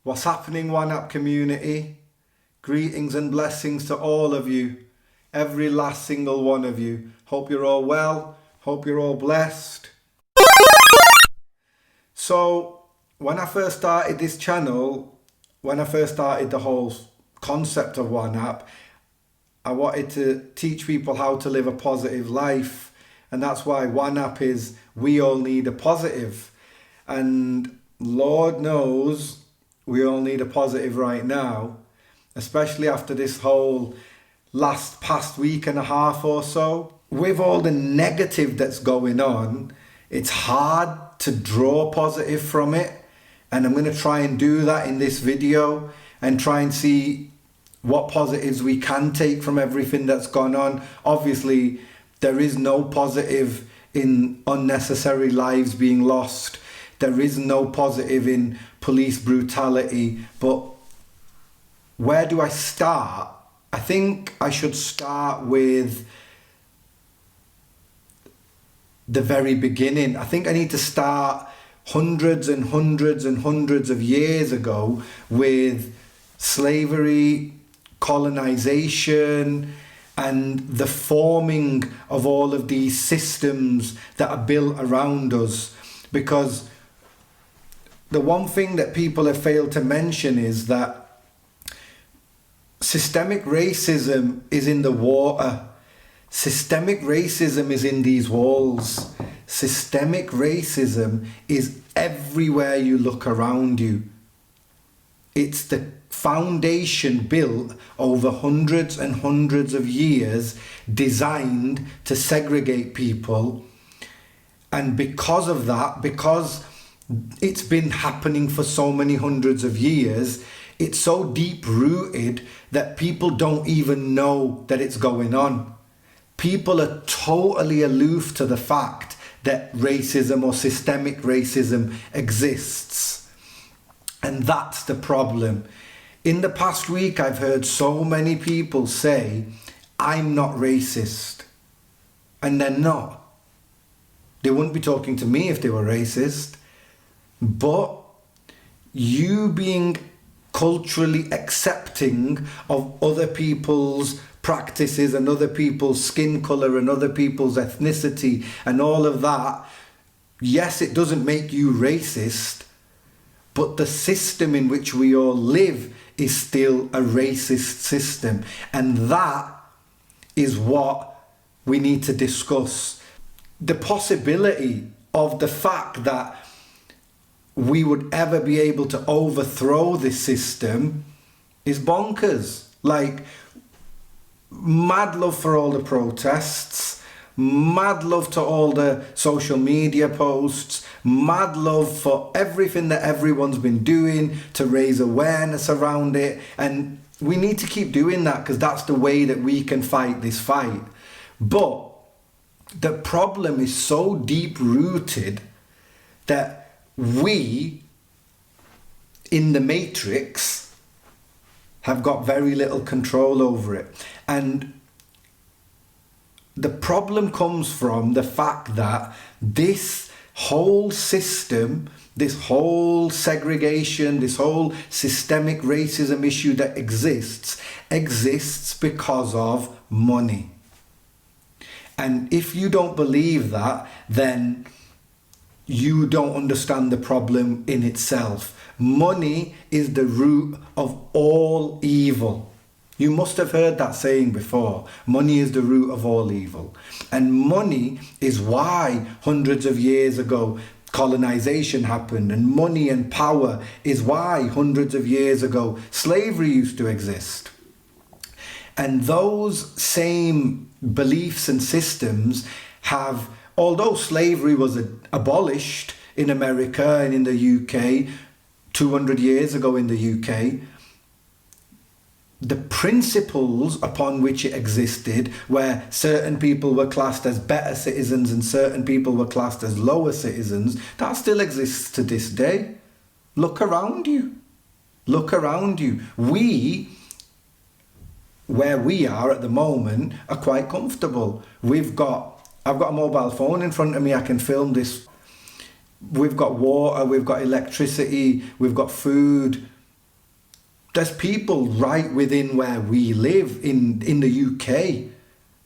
What's happening, One App community? Greetings and blessings to all of you, every last single one of you. Hope you're all well, hope you're all blessed. So, when I first started this channel, when I first started the whole concept of One App, I wanted to teach people how to live a positive life. And that's why One App is we all need a positive. And Lord knows we all need a positive right now, especially after this whole past week and a half or so. With all the negative that's going on, it's hard to draw positive from it. And I'm going to try and do that in this video and try and see what positives we can take from everything that's gone on. Obviously, there is no positive in unnecessary lives being lost. There is no positive in police brutality. But where do I start? I think I should start with the very beginning. I think I need to start hundreds and hundreds and hundreds of years ago with slavery, colonization, and the forming of all of these systems that are built around us. Because the one thing that people have failed to mention is that systemic racism is in the water. Systemic racism is in these walls. Systemic racism is everywhere you look around you. It's the foundation built over hundreds and hundreds of years, designed to segregate people. And because of that, because it's been happening for so many hundreds of years, it's so deep rooted that people don't even know that it's going on. People are totally aloof to the fact that racism or systemic racism exists. And that's the problem. In the past week, I've heard so many people say, I'm not racist. And they're not. They wouldn't be talking to me if they were racist. But you being culturally accepting of other people's practices and other people's skin colour and other people's ethnicity and all of that, yes, it doesn't make you racist, but the system in which we all live is still a racist system. And that is what we need to discuss. The possibility of the fact that we would ever be able to overthrow this system is bonkers. Like, mad love for all the protests, mad love to all the social media posts, mad love for everything that everyone's been doing to raise awareness around it. And we need to keep doing that because that's the way that we can fight this fight. But the problem is so deep rooted that we in the matrix have got very little control over it. And the problem comes from the fact that this whole system, this whole segregation, this whole systemic racism issue that exists because of money. And if you don't believe that, then you don't understand the problem in itself. Money is the root of all evil. You must have heard that saying before. Money is the root of all evil. And money is why hundreds of years ago colonization happened. And money and power is why hundreds of years ago slavery used to exist. And those same beliefs and systems have, although slavery was abolished in America and in the UK 200 years ago in the UK, the principles upon which it existed, where certain people were classed as better citizens and certain people were classed as lower citizens, that still exists to this day. Look around you. Look around you. We, where we are at the moment, are quite comfortable. I've got a mobile phone in front of me, I can film this. We've got water, we've got electricity, we've got food. There's people right within where we live in the UK,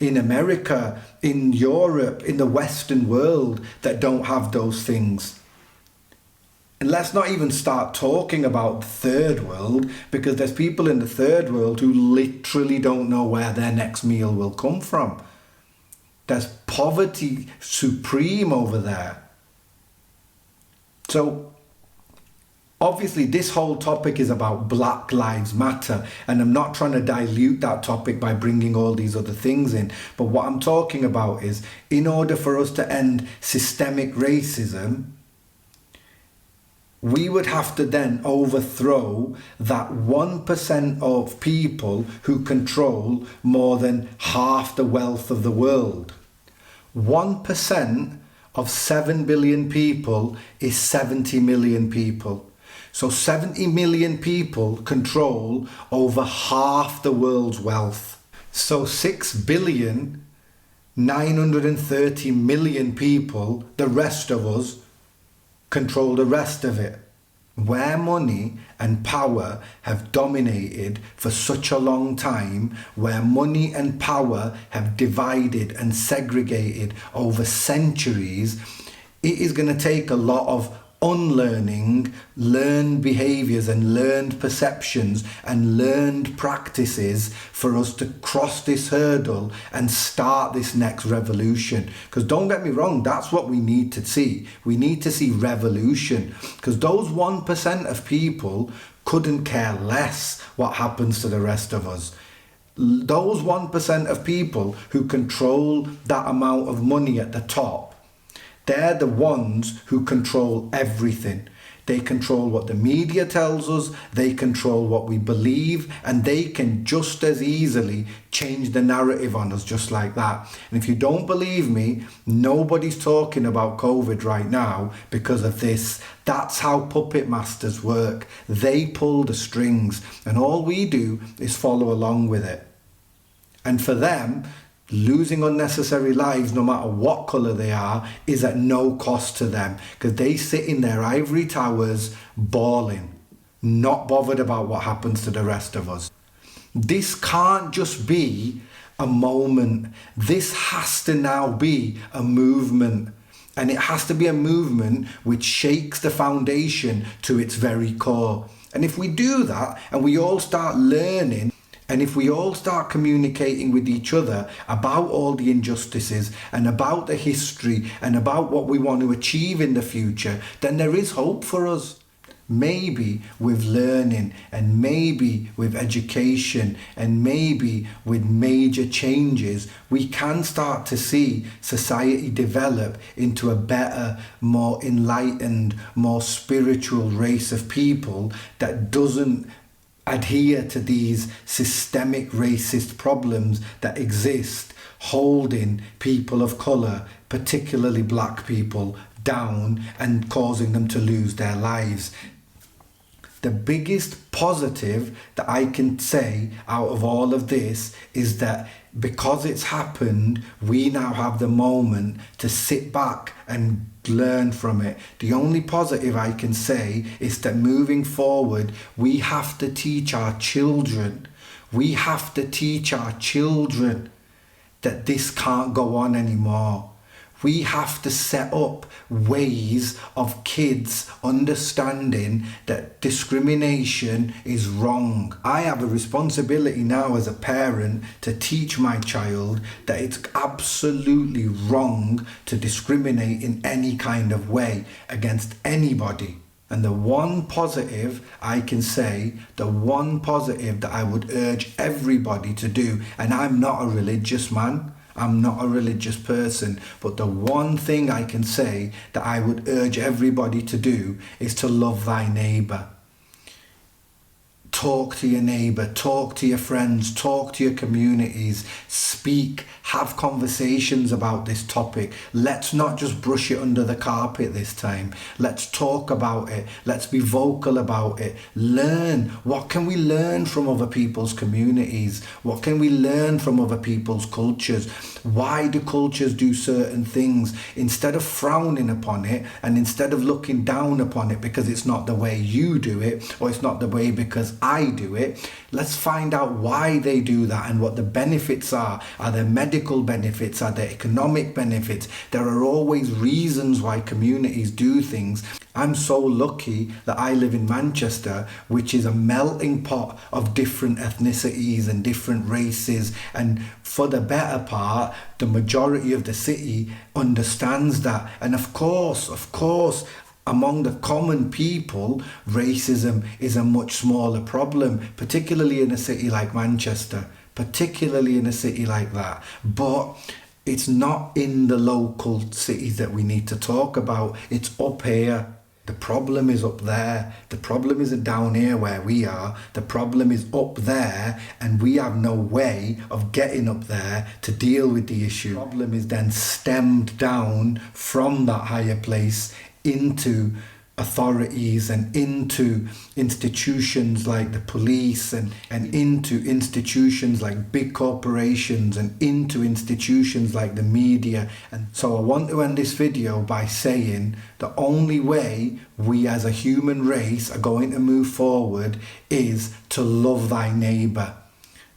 in America, in Europe, in the Western world that don't have those things. And let's not even start talking about the third world, because there's people in the third world who literally don't know where their next meal will come from. There's poverty supreme over there. So obviously this whole topic is about Black Lives Matter, and I'm not trying to dilute that topic by bringing all these other things in. But what I'm talking about is, in order for us to end systemic racism, we would have to then overthrow that 1% of people who control more than half the wealth of the world. 1% of 7 billion people is 70 million people. So 70 million people control over half the world's wealth. So 6,930,000,000 people, the rest of us, control the rest of it. Where money and power have dominated for such a long time, where money and power have divided and segregated over centuries, it is going to take a lot of unlearning learned behaviors and learned perceptions and learned practices for us to cross this hurdle and start this next revolution. Because don't get me wrong, that's what we need to see. We need to see revolution, because those 1% of people couldn't care less what happens to the rest of us. Those 1% of people who control that amount of money at the top, they're the ones who control everything. They control what the media tells us, they control what we believe, and they can just as easily change the narrative on us just like that. And if you don't believe me, nobody's talking about COVID right now because of this. That's how puppet masters work. They pull the strings, and all we do is follow along with it. And for them, losing unnecessary lives, no matter what colour they are, is at no cost to them, because they sit in their ivory towers bawling, not bothered about what happens to the rest of us. This can't just be a moment. This has to now be a movement. And it has to be a movement which shakes the foundation to its very core. And if we do that, and we all start learning, and if we all start communicating with each other about all the injustices and about the history and about what we want to achieve in the future, then there is hope for us. Maybe with learning, and maybe with education, and maybe with major changes, we can start to see society develop into a better, more enlightened, more spiritual race of people that doesn't adhere to these systemic racist problems that exist, holding people of colour, particularly black people, down and causing them to lose their lives. The biggest positive that I can say out of all of this is that because it's happened, we now have the moment to sit back and learn from it. The only positive I can say is that moving forward, we have to teach our children. We have to teach our children that this can't go on anymore. We have to set up ways of kids understanding that discrimination is wrong. I have a responsibility now as a parent to teach my child that it's absolutely wrong to discriminate in any kind of way against anybody. And the one positive I can say, the one positive that I would urge everybody to do, and I'm not a religious man, I'm not a religious person, but the one thing I can say that I would urge everybody to do is to love thy neighbour. Talk to your neighbour, talk to your friends, talk to your communities, speak, have conversations about this topic. Let's not just brush it under the carpet this time. Let's talk about it. Let's be vocal about it. Learn. What can we learn from other people's communities? What can we learn from other people's cultures? Why do cultures do certain things? Instead of frowning upon it and instead of looking down upon it because it's not the way you do it, or it's not the way because I do it. Let's find out why they do that and what the benefits are. Are there medical benefits? Are there economic benefits? There are always reasons why communities do things. I'm so lucky that I live in Manchester, which is a melting pot of different ethnicities and different races, and for the better part, the majority of the city understands that. And of course, among the common people, racism is a much smaller problem, particularly in a city like Manchester, particularly in a city like that. But it's not in the local cities that we need to talk about. It's up here. The problem is up there. The problem isn't down here where we are. The problem is up there, and we have no way of getting up there to deal with the issue. The problem is then stemmed down from that higher place into authorities and into institutions like the police and into institutions like big corporations and into institutions like the media. And so I want to end this video by saying the only way we as a human race are going to move forward is to love thy neighbour.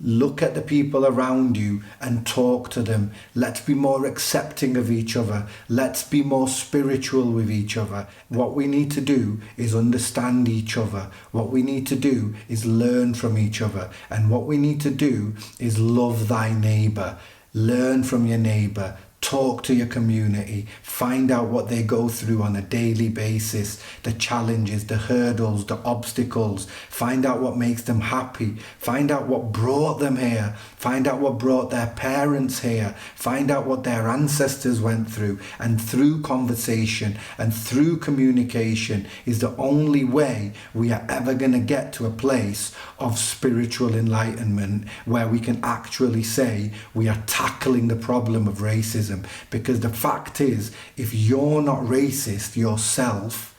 Look at the people around you and talk to them. Let's be more accepting of each other. Let's be more spiritual with each other. What we need to do is understand each other. What we need to do is learn from each other. And what we need to do is love thy neighbour. Learn from your neighbour. Talk to your community, find out what they go through on a daily basis, the challenges, the hurdles, the obstacles, find out what makes them happy, find out what brought them here, find out what brought their parents here, find out what their ancestors went through. And through conversation and through communication is the only way we are ever going to get to a place of spiritual enlightenment where we can actually say we are tackling the problem of racism. Because the fact is, if you're not racist yourself,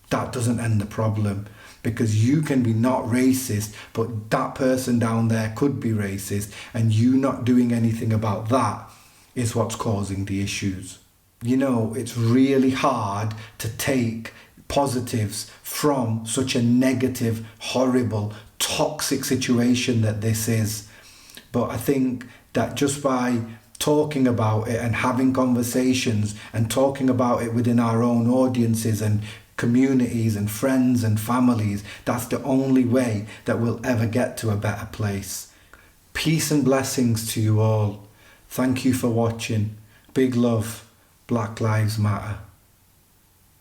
that doesn't end the problem. Because you can be not racist, but that person down there could be racist, and you not doing anything about that is what's causing the issues. You know, it's really hard to take positives from such a negative, horrible, toxic situation that this is. But I think that just by talking about it and having conversations and talking about it within our own audiences and communities and friends and families, that's the only way that we'll ever get to a better place. Peace and blessings to you all. Thank you for watching. Big love. Black Lives Matter.